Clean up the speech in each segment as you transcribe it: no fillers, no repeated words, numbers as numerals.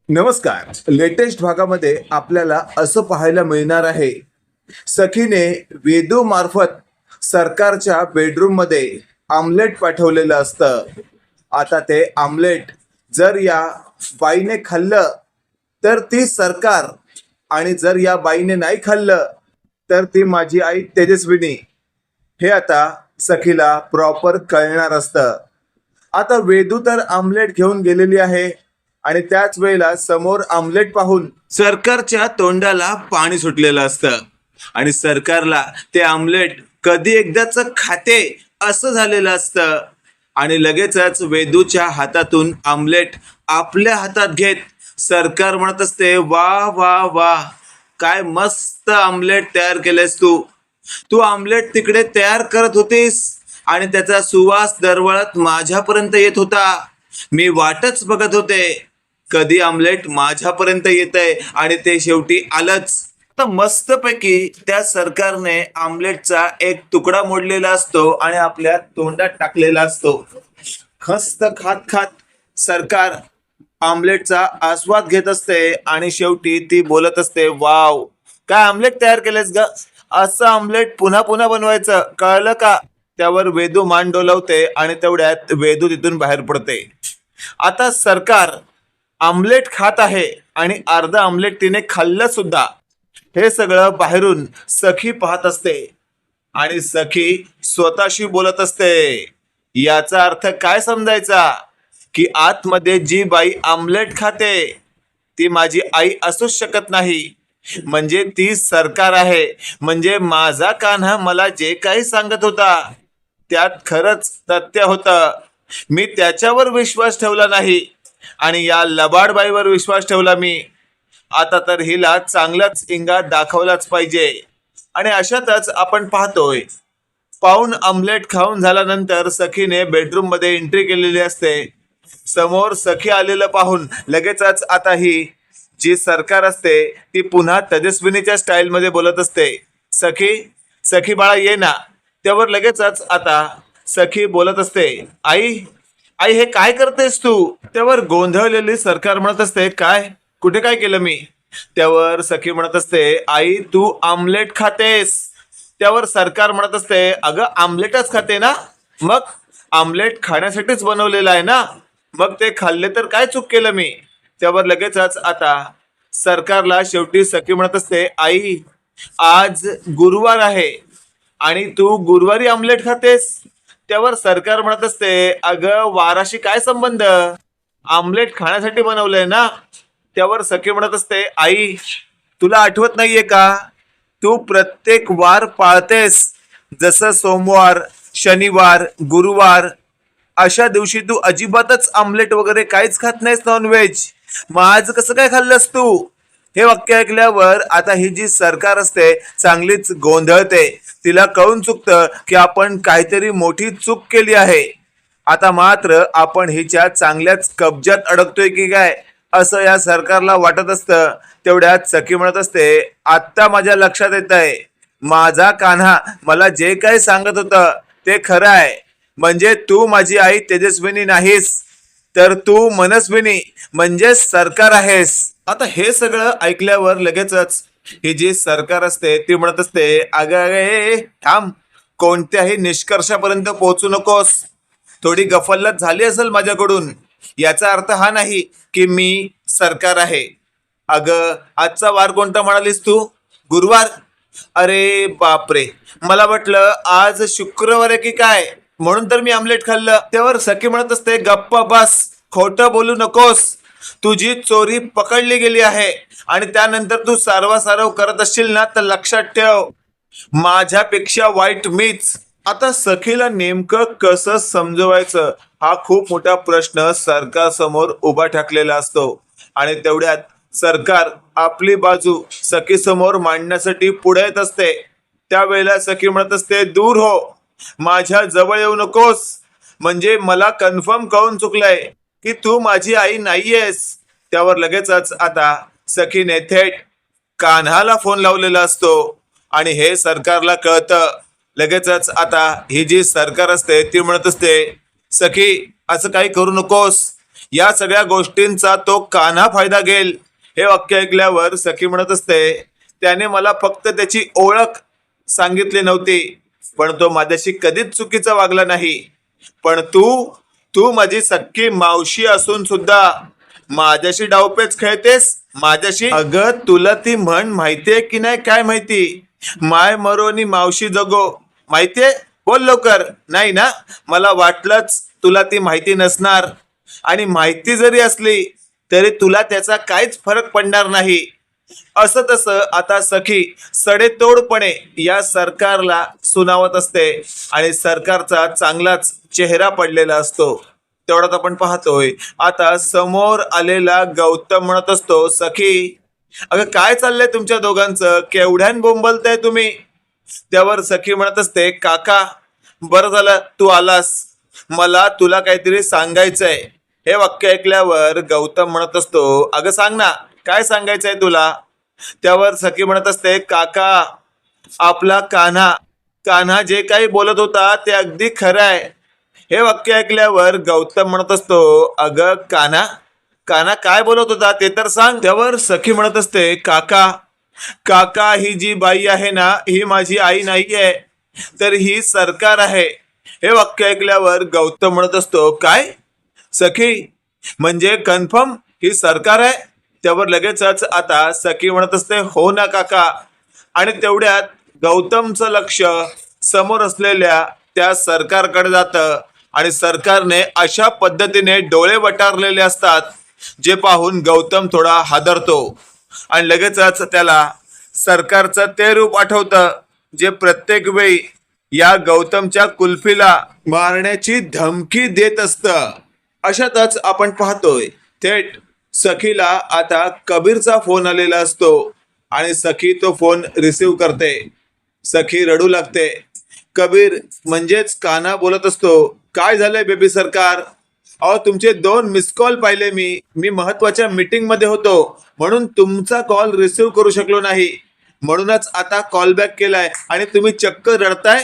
नमस्कार. लेटेस्ट भागामध्ये आपल्याला असं पाहायला मिळणार आहे, सखीने वेदू मार्फत सरकारच्या बेडरूम मध्ये आमलेट पाठवलेलं असतं. आता ते आमलेट जर या बाईने खाल्लं तर ती सरकार, आणि जर या बाईने नाही खाल्लं तर ती माझी आई तेजस्विनी, हे आता सखीला प्रॉपर कळणार असतं. आता वेदू तर आमलेट घेऊन गेलेली आहे, आणि त्याच वेळेला समोर आमलेट पाहून सरकारच्या तोंडाला पाणी सुटलेलं असतं, आणि सरकारला ते आमलेट कधी एकदाच खाते असं झालेलं असतं. आणि लगेचच वेदूच्या हातातून आमलेट आपल्या हातात घेत सरकार म्हणत असते, वा वा वा, काय मस्त आमलेट तयार केलेस तू. तू आमलेट तिकडे तयार करत होतीस आणि त्याचा सुवास दरवळत माझ्यापर्यंत येत होता. मी वाटच बघत होते कधी आमलेट माझ्यापर्यंत येतंय, आणि ते शेवटी आलंच. तर मस्तपैकी त्या सरकारने आमलेटचा एक तुकडा मोडलेला असतो आणि आपल्या तोंडात टाकलेला असतो. खस्त खात खात सरकार आमलेटचा आस्वाद घेत असते, आणि शेवटी ती बोलत असते, वाव, काय आमलेट तयार केलेस ग. असं आमलेट पुन्हा पुन्हा बनवायचं, कळलं का. त्यावर वेदू मान डोलवते, आणि तेवढ्यात वेदू तिथून बाहेर पडते. आता सरकार आमलेट खात आहे, आणि अर्धा आमलेट तिने खाल्लं सुद्धा. हे सगळं बाहेरून सखी पाहत असते, आणि सखी स्वतःशी बोलत असते. याचा अर्थ काय समजायचा, की आतमध्ये जी बाई आमलेट खाते ती माझी आई असूच शकत नाही. म्हणजे ती सरकार आहे. म्हणजे माझा कान्हा मला जे काही सांगत होता त्यात खरंच तथ्य होतं. मी त्याच्यावर विश्वास ठेवला नाही, आणि या लबाडबाईवर विश्वास ठेवला मी. आता तर हिला चांगलाच इंगा दाखवलाच पाहिजे. आणि अशातच आपण पाहतोय, पाऊन आमलेट खाऊन झाल्यानंतर सखीने बेडरूम मध्ये एंट्री केलेली असते. समोर सखी आलेलं पाहून लगेचच आता ही जी सरकार असते ती पुन्हा तेजस्विनीच्या स्टाईल मध्ये बोलत असते, सखी, सखी बाळा ये ना. त्यावर लगेचच आता सखी बोलत असते, आई, आई हे काय करतेस तू. त्यावर गोंधळलेली सरकार म्हणत असते, काय, कुठे काय केलं मी. त्यावर सखी म्हणत असते, आई तू आमलेट खातेस. त्यावर सरकार म्हणत असते, अगं आमलेटच खाते ना, मग आमलेट खाण्यासाठीच बनवलेलं आहे ना, मग ते खाल्ले तर काय चूक केलं मी. त्यावर लगेचच आता सरकारला शेवटी सखी म्हणत असते, आई आज गुरुवार आहे आणि तू गुरुवारी आमलेट खातेस. त्यावर सरकार म्हणत असते, अगं वाराशी काय संबंध, आमलेट खाण्यासाठी बनवलंय ना. त्यावर सखी म्हणत असते, आई तुला आठवत नाहीये का, तू प्रत्येक वार पाळतेस. जसं सोमवार, शनिवार, गुरुवार अशा दिवशी तू अजिबातच आमलेट वगैरे काहीच खात नाहीस नॉनव्हेज. मग आज कसं काय खाल्लंस तू. हे वाक्य ऐकल्यावर आता ही जी सरकार असते चांगलीच गोंधळते. तिला कळून चुकतं की आपण काहीतरी मोठी चूक केली आहे. आता मात्र आपण हिच्या चांगल्याच कब्जात अडकतोय की काय असं या सरकारला वाटत असतं. तेवढ्यात सखी म्हणत असते, आत्ता माझ्या लक्षात येत आहे, माझा कान्हा मला जे काही सांगत होतं ते खरं आहे. म्हणजे तू माझी आई तेजस्विनी नाहीस, तर तू मनस्विनी म्हणजे सरकार आहेस. आता हे सगळं ऐकल्यावर लगेचच ही जी सरकार असते ती म्हणत असते, अगं अगे थांब, कोणत्याही निष्कर्षापर्यंत पोहोचू नकोस. थोडी गफलत झाली असेल माझ्याकडून. याचा अर्थ हा नाही की मी सरकार आहे. अगं आजचा वार कोणता म्हणालीस तू, गुरुवार. अरे बापरे, मला वाटलं आज शुक्रवार आहे की काय, म्हणून तर मी आमलेट खाल्लं. त्यावर सखी म्हणत असते, गप्प बस, खोटं बोलू नकोस. तुझी चोरी पकडली गेली आहे, आणि त्यानंतर तू सारवासारव करत असशील ना, तर लक्षात ठेव माझ्यापेक्षा वाईट मीच. आता सखीला नेमकं कसं समजवायचं हा खूप मोठा प्रश्न सरकार समोर उभा ठाकलेला असतो. आणि तेवढ्यात सरकार आपली बाजू सखी समोर मांडण्यासाठी पुढे येत असते. त्यावेळेला सखी म्हणत असते, दूर हो, माझ्या जवळ येऊ नकोस. म्हणजे मला कन्फर्म कळून चुकलंय की तू माझी आई नाहीयेस. त्यावर लगेचच आता सखीने थेट कान्हाला फोन लावलेला असतो, आणि हे सरकारला कळतं. लगेचच आता ही जी सरकार असते ती म्हणत असते, सखी असं काही करू नकोस. या सगळ्या गोष्टींचा तो कान्हा फायदा घेईल. हे वाक्य ऐकल्यावर सखी म्हणत असते, त्याने मला फक्त त्याची ओळख सांगितली नव्हती, पण तो माझ्याशी कधीच चुकीचा वागला नाही. पण तू तू माझी सख्खी मावशी असून सुद्धा माझ्याशी डावपेच खेळतेस माझ्याशी. अगं तुला ती म्हण माहितीये की नाही काय माहिती, माय मरोनी मावशी जगो, माहितीये? बोल लवकर. नाही ना, मला वाटलंच तुला ती माहिती नसणार. आणि माहिती जरी असली तरी तुला त्याचा काहीच फरक पडणार नाही. असं तसं आता सखी सडेतोडपणे या सरकारला सुनावत असते आणि सरकारचा चांगलाच चेहरा पडलेला असतो. तेवढ्यात आपण पाहतोय आता समोर आलेला गौतम म्हणत असतो, सखी अगं काय चाललंय तुमच्या दोघांचं, केवढ्यान बोंबलताय तुम्ही. त्यावर सखी म्हणत असते, काका बरं झालं तू आलास, मला तुला काहीतरी सांगायचंय. हे वाक्य ऐकल्यावर गौतम म्हणत असतो, अगं सांग ना काय सांगायचंय तुला. त्यावर सखी म्हणत असते, काका आपला कान्हा कान्हा जे काही बोलत होता ते अगदी खरं आहे. हे वाक्य ऐकल्यावर गौतम म्हणत असतो, अगं कान्हा कान्हा काय बोलत होता ते तर सांग. त्यावर सखी म्हणत असते, काका काका ही जी बाई आहे ना ही माझी आई नाहीये, तर ही सरकार आहे. हे वाक्य ऐकल्यावर गौतम म्हणत असतो, काय सखी म्हणजे कन्फर्म ही सरकार आहे. त्यावर लगेचच आता सखी म्हणत असते, हो ना काका. आणि तेवढ्यात गौतमचं लक्ष समोर असलेल्या त्या सरकारकडे जातं आणि सरकारने अशा पद्धतीने डोळे वटारलेले असतात जे पाहून गौतम थोडा हादरतो आणि लगेचच त्याला सरकारचं ते रूप आठवतं जे प्रत्येक वेळी या गौतमच्या कुल्फीला मारण्याची धमकी देत असतं. अशातच आपण पाहतोय थेट सखीला आता कबीरचा फोन आलेला असतो आणि सखी तो फोन रिसीव करते. सखी रडू लागते. कबीर म्हणजेच कान्हा बोलत असतो, काय झालंय बेबी सरकार, अहो तुमचे 2 मिस कॉल पाहिले मी महत्वाच्या मीटिंग मध्ये होतो म्हणून तुमचा कॉल रिसीव करू शकलो नाही, म्हणूनच आता कॉल बॅक केलाय आणि तुम्ही चक्क रडताय.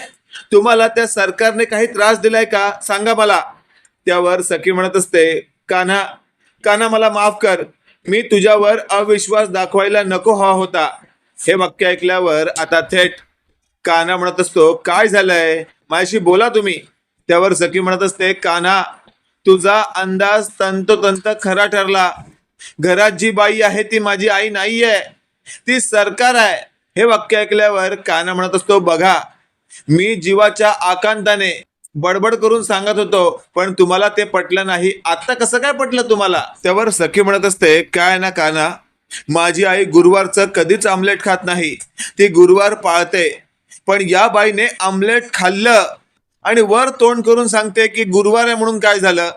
तुम्हाला त्या सरकारने काही त्रास दिलाय का सांगा मला. त्यावर सखी म्हणत असते, कान्हा कान्हा मला माफ कर, मी तुझ्यावर अविश्वास दाखवायला नको हवा होता. हे वाक्य ऐकल्यावर आता थेट कान्हा म्हणत असतो, काय झालंय माझ्याशी बोला तुम्ही. त्यावर सखी म्हणत असते, कान्हा तुझा अंदाज तंतोतंत खरा ठरला. घरात जी बाई आहे ती माझी आई नाहीये, ती सरकार आहे. हे वाक्य ऐकल्यावर कान्हा म्हणत असतो, बघा मी जीवाच्या आकांताने बडबड करून सांगत होतो पण तुम्हाला ते पटलं नाही, आता कसं काय पटलं तुम्हाला. त्यावर सखी म्हणत असते, काय ना कान्हा, माझी आई गुरुवारचं कधीच आमलेट खात नाही, ती गुरुवार पाळते. पण या बाईने आमलेट खाल्लं आणि वर तोंड करून सांगते की गुरुवार आहे म्हणून काय झालं.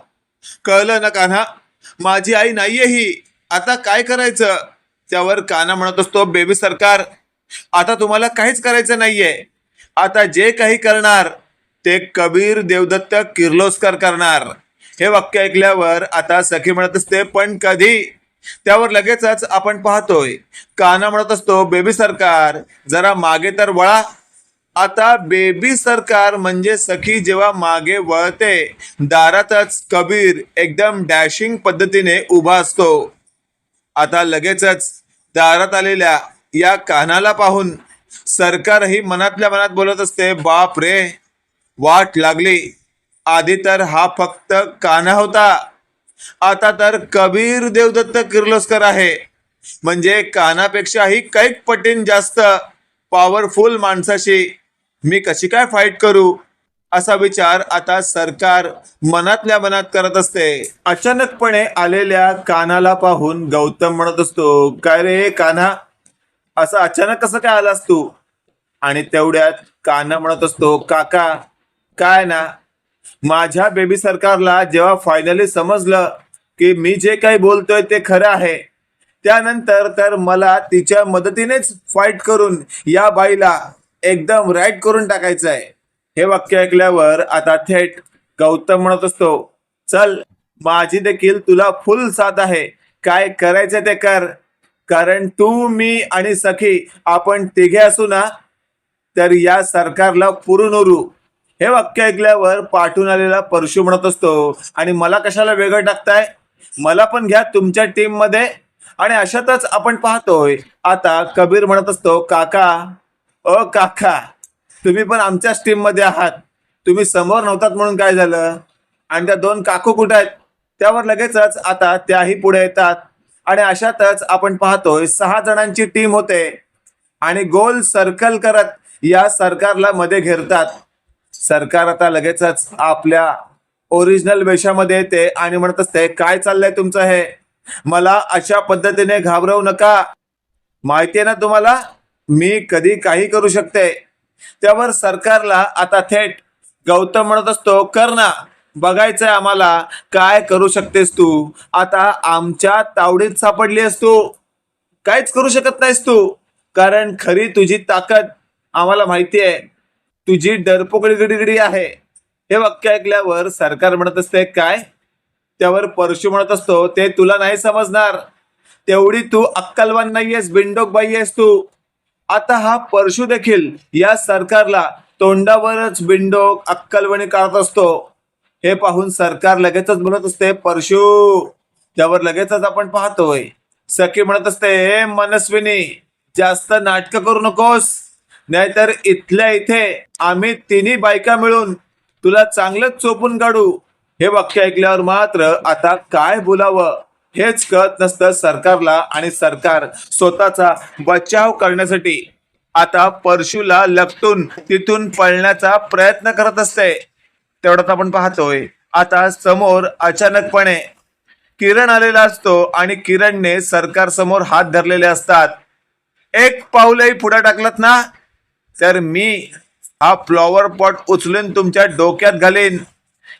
कळलं ना कान्हा, माझी आई नाहीये ही, आता काय करायचं. त्यावर कान्हा म्हणत असतो, बेबी सरकार आता तुम्हाला काहीच करायचं नाहीये, आता जे काही करणार ते कबीर देवदत्त किर्लोस्कर करणार. हे वाक्य ऐकल्यावर आता सखी म्हणत असते, पण कधी. त्यावर लगेचच आपण पाहतोय कान्हा म्हणत असतो, बेबी सरकार जरा मागे तर वळा. आता बेबी सरकार म्हणजे सखी जेव्हा मागे वळते दारातच कबीर एकदम डॅशिंग पद्धतीने उभा असतो. आता लगेचच दारात आलेल्या या कान्हाला पाहून सरकारही मनातल्या मनात बोलत असते, बाप रे वाट लागली. आधी तर हा फक्त कान्हा होता, आता तर कबीर देवदत्त किर्लोस्कर आहे. म्हणजे कान्हापेक्षाही कैक पटीन जास्त पॉवरफुल माणसाशी मी कशी काय फाईट करू, असा विचार आता सरकार मनातल्या मनात करत असते. अचानकपणे आलेल्या कान्हाला पाहून गौतम म्हणत असतो, काय रे कान्हा, असं अचानक कसं काय आलास तू. आणि तेवढ्यात कान्हा म्हणत असतो, काका काय ना, माझ्या बेबी सरकारला जेव्हा फायनली समजलं की मी जे काही बोलतोय ते खरं आहे, त्यानंतर तर मला तिच्या मदतीनेच फाईट करून या बाईला एकदम राईट करून टाकायचं आहे. हे वाक्य ऐकल्यावर आता थेट गौतम म्हणत असतो, चल माझी देखील तुला फुल साथ आहे, काय करायचं ते कर, कारण तू मी आणि सखी आपण तिघे असू ना तर या सरकारला पुरून उरू. हे वाक्य ऐकल्यावर पाठून आलेला परशु म्हणत असतो, आणि मला कशाला वेगळं टाकताय, मला पण घ्या तुमच्या टीम मध्ये. आणि अशातच आपण पाहतोय आता कबीर म्हणत असतो, काका ओ काका, तुम्ही पण आमच्याच टीम मध्ये आहात. तुम्ही समोर नव्हतात म्हणून काय झालं? आणि त्या दोन काकू कुठे आहेत? त्यावर लगेचच आता त्याही पुढे येतात. आणि अशातच आपण पाहतोय 6 जणांची टीम होते आणि गोल सर्कल करत या सरकारला मध्ये घेरतात. सरकार आता लगेचच आपल्या ओरिजिनल वेशामध्ये येते आणि म्हणत असते, काय चाललंय तुमचं हे? मला अशा पद्धतीने घाबरवू नका. माहितीये ना तुम्हाला, मी कधी काही करू शकते. त्यावर सरकारला आता थेट गौतम म्हणत असतो, कर ना, बघायचंय आम्हाला काय करू शकतेस तू. आता आमच्या तावडीत सापडली आहेस तू, काहीच करू शकत नाहीस तू. कारण खरी तुझी ताकद आम्हाला माहिती आहे. तुझी डरपोकडी गडीगडी आहे. हे वाक्य ऐकल्यावर सरकार म्हणत असते, काय? त्यावर परशु म्हणत असतो, ते तुला नाही समजणार. तेवढी तू अक्कलवान नाहीयेस, बिंडोक बाई आहेस तू. आता हा परशु देखील या सरकारला तोंडावरच बिंडोक अक्कलवाणी काढत असतो. हे पाहून सरकार लगेचच म्हणत असते, परशु. त्यावर लगेचच आपण पाहतोय सखी म्हणत असते, हे मनस्विनी, जास्त नाटक करू नकोस, नाहीतर इथल्या इथे आम्ही तिन्ही बायका मिळून तुला चांगलंच चोपून काढू. हे वाक्य ऐकल्यावर मात्र आता काय बोलावं हेच कळत नसतं सरकारला. आणि सरकार स्वतःचा बचाव करण्यासाठी आता परशुला लपटून तिथून पळण्याचा प्रयत्न करत असते. तेवढ्यात आपण पाहतोय आता समोर अचानकपणे किरण आलेला असतो आणि किरणने सरकार समोर हात धरलेले असतात. एक पाऊलही पुढे टाकलात ना तर मी हा फ्लॉवर पॉट उचलून तुमच्या डोक्यात घालीन.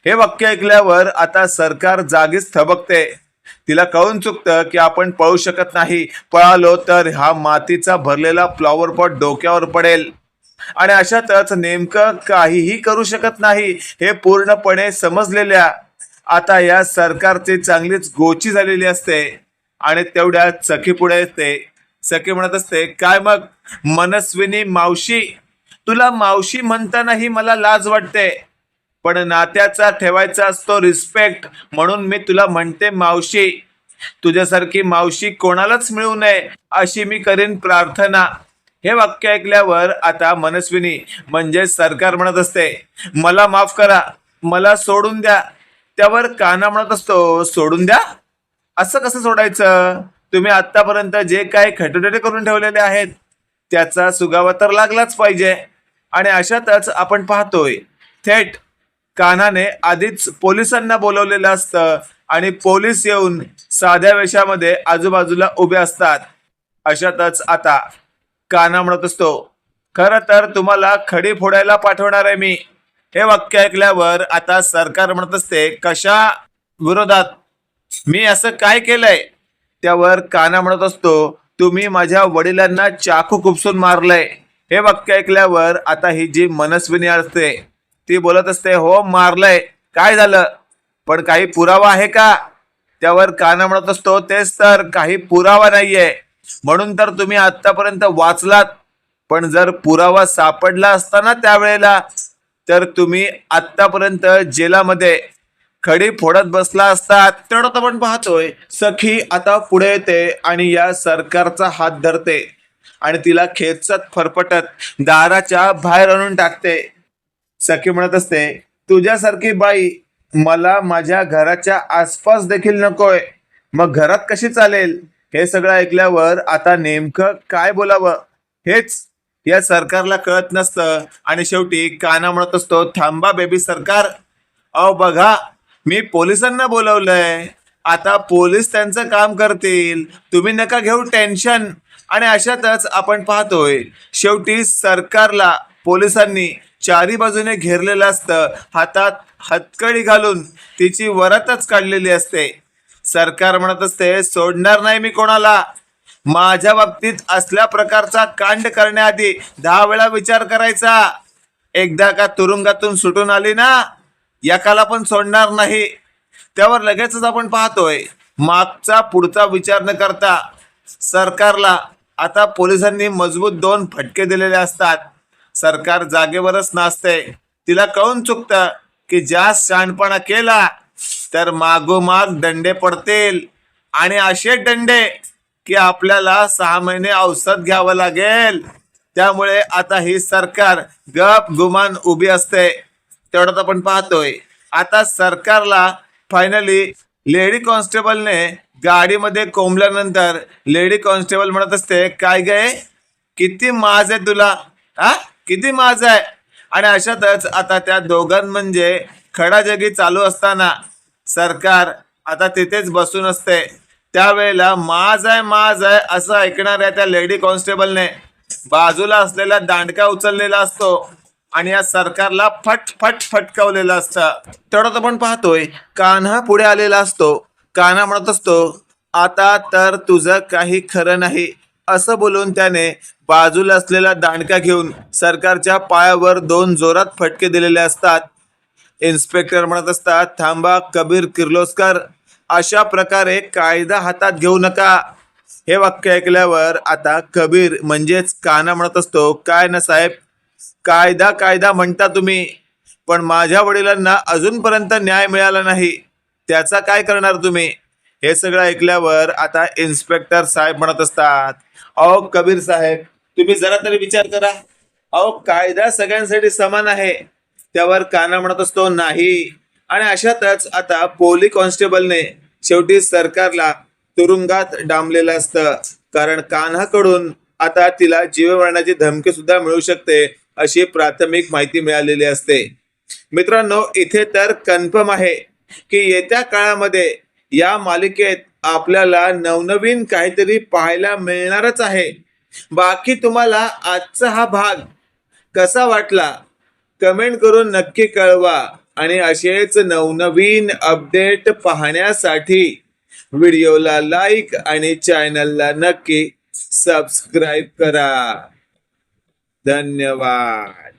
हे वाक्य ऐकल्यावर आता सरकार जागीच थबकते. तिला कळून चुकतं की आपण पळू शकत नाही, पळालो तर हा मातीचा भरलेला फ्लॉवर पॉट डोक्यावर पडेल. आणि अशातच नेमकं काहीही करू शकत नाही हे पूर्णपणे समजलेल्या आता या सरकारची चांगलीच गोची झालेली असते. आणि तेवढ्यात सखी पुढे येते. सखी म्हणत असते, काय मग मनस्विनी मावशी, तुला मावशी म्हणतानाही मला लाज वाटते, पण नात्याचा ठेवायचा असतो रिस्पेक्ट, म्हणून मी तुला म्हणते मावशी. तुझ्यासारखी मावशी कोणालाच मिळू नये अशी मी करीन प्रार्थना. हे वाक्य ऐकल्यावर आता मनस्विनी म्हणजे सरकार म्हणत असते, मला माफ करा, मला सोडून द्या. त्यावर काना म्हणत असतो, सोडून द्या? असं कसं सोडायचं? तुम्ही आतापर्यंत जे काही खटोटे करून ठेवलेले आहेत त्याचा सुगावा तर लागलाच पाहिजे. आणि अशातच आपण पाहतोय थेट कान्हाने आधीच पोलिसांना बोलवलेलं असतं आणि पोलीस येऊन साध्या वेशामध्ये आजूबाजूला उभे असतात. अशातच आता कान्हा म्हणत असतो, खरं तर तुम्हाला खडी फोडायला पाठवणार आहे मी. हे वाक्य ऐकल्यावर आता सरकार म्हणत असते, कशा विरोधात? मी असं काय केलंय? त्यावर कान्हा म्हणत असतो, तुम्ही माझ्या वडिलांना चाकू खुपसून मारलंय. हे वाक्य ऐकल्यावर आता ही जी मनस्विनी असते ती बोलत असते, हो मारलंय, काय झालं? पण काही पुरावा आहे का? त्यावर कान्हा म्हणत असतो, तेच तर, काही पुरावा नाहीये, म्हणून तर तुम्ही आतापर्यंत वाचलात. पण जर पुरावा सापडला असता ना त्यावेळेला तर तुम्ही आतापर्यंत जेलामध्ये खडी फोडत बसला असतात. तेवढं आपण पाहतोय सखी आता पुढे येते आणि या सरकारचा हात धरते आणि तिला खेचत फरफटत दाराच्या बाहेर आणून टाकते. सखी म्हणत असते, तुझ्यासारखी बाई मला माझ्या घराच्या आसपास देखील नकोय. मग घरात कशी चालेल? हे सगळं ऐकल्यावर आता नेमकं काय बोलावं हेच या सरकारला कळत नसतं. आणि शेवटी कान्हा म्हणत असतो, थांबा बेबी सरकार, अहो बघा, मी पोलिसांना बोलवलंय, आता पोलीस त्यांचं काम करतील, तुम्ही नका घेऊ टेन्शन. आणि अशातच आपण पाहतोय शेवटी सरकारला पोलिसांनी चारी बाजूने घेरलेलं असतं, हातात हतकडी घालून तिची वरातच काढलेली असते. सरकार म्हणत असते, सोडणार नाही मी कोणाला. माझ्या बाबतीत असल्या प्रकारचा कांड करण्याआधी 10 वेळा विचार करायचा. एकदा का तुरुंगातून सुटून आली ना, एकाला पण सोडणार नाही. त्यावर लगेचच आपण पाहतोय मागचा पुढचा विचार न करता सरकारला आता पोलिसांनी मजबूत 2 फटके दिलेले असतात. सरकार जागेवरच नाचते. तिला कळून चुकतं की जास्त शहाणपणा केला तर मागोमाग दंडे पडतील आणि असे दंडे की आपल्याला 6 महिने औषध घ्यावं लागेल. त्यामुळे आता ही सरकार गप गुमान उभी असते. तेवढं आपण पाहतोय आता सरकारला फायनली लेडी कॉन्स्टेबलने गाडीमध्ये कोंबल्यानंतर लेडी कॉन्स्टेबल म्हणत असते, काय गे किती माज आहे तुला, हा किती माज आहे. आणि अशातच आता त्या दोघां म्हणजे खडाजगी चालू असताना सरकार आता तिथेच बसून असते. त्यावेळेला माज आहे असं ऐकणाऱ्या त्या लेडी कॉन्स्टेबलने बाजूला असलेला दांडका उचललेला असतो आणि या सरकारला फट फट फटकावलेलं असतं. तेवढं आपण पाहतोय कान्हा पुढे आलेला असतो. कान्हा म्हणत असतो, आता तर तुझं काही खरं नाही असं बोलून त्याने बाजूला असलेला दांडका घेऊन सरकारच्या पायावर 2 जोरात फटके दिलेले असतात. इन्स्पेक्टर म्हणत असतात, थांबा कबीर किर्लोस्कर, अशा प्रकारे कायदा हातात घेऊ नका. हे वाक्य ऐकल्यावर आता कबीर म्हणजेच कान्हा म्हणत असतो, काय ना साहेब, कायदा कायदा म्हणता तुम्ही, पण माझ्या वडिलांना अजूनपर्यंत न्याय मिळाला नाही, त्याचा काय करणार तुम्ही. हे सगळं ऐकल्यावर आता इन्स्पेक्टर साहेब म्हणत असतात, अहो कबीर साहेब, तुम्ही जरा तरी विचार करा, अहो कायदा सगळ्यांसाठी समान आहे. त्यावर कान्हा म्हणत असतो, नाही. आणि अशातच आता पोलीस कॉन्स्टेबलने शेवटी सरकारला तुरुंगात डांबलेलं असतं, कारण कान्हाकडून आता तिला जीवमरणाची धमकी सुद्धा मिळू शकते अशी प्राथमिक माहिती मिळालेली असते. मित्रांनो, इथे तर कन्फर्म आहे की येत्या काळामध्ये या मालिकेत आपल्याला नवनवीन काहीतरी पाहायला मिळणारच आहे. बाकी तुम्हाला आजचा हा भाग कसा वाटला कमेंट करून नक्की कळवा आणि असेच नवनवीन अपडेट पाहण्यासाठी व्हिडिओला लाईक आणि चॅनलला नक्की सबस्क्राईब करा. धन्यवाद.